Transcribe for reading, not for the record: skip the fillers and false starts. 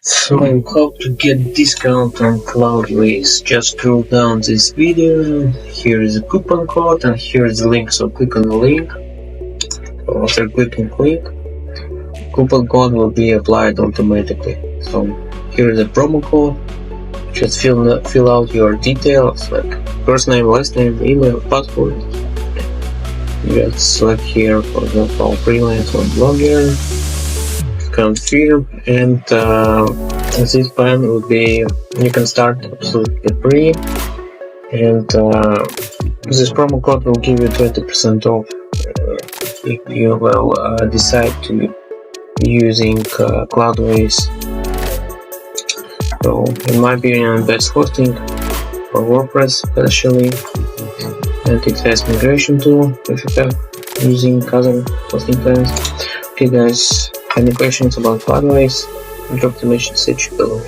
So how to get discount on Cloudways? Just scroll down this video, here is a coupon code and here is the link, so click on the link. After clicking link, coupon code will be applied automatically. So here is a promo code, just fill out your details like first name, last name, email, password. Just select here, for example, freelance or blogger. Confirm, and this plan will be, you can start absolutely free, and this promo code will give you 20% off if you will decide to be using Cloudways. So in my opinion, best hosting for WordPress especially, and it has migration tool if you have using other hosting plans. Okay guys, any questions about Cloudways, drop the message below.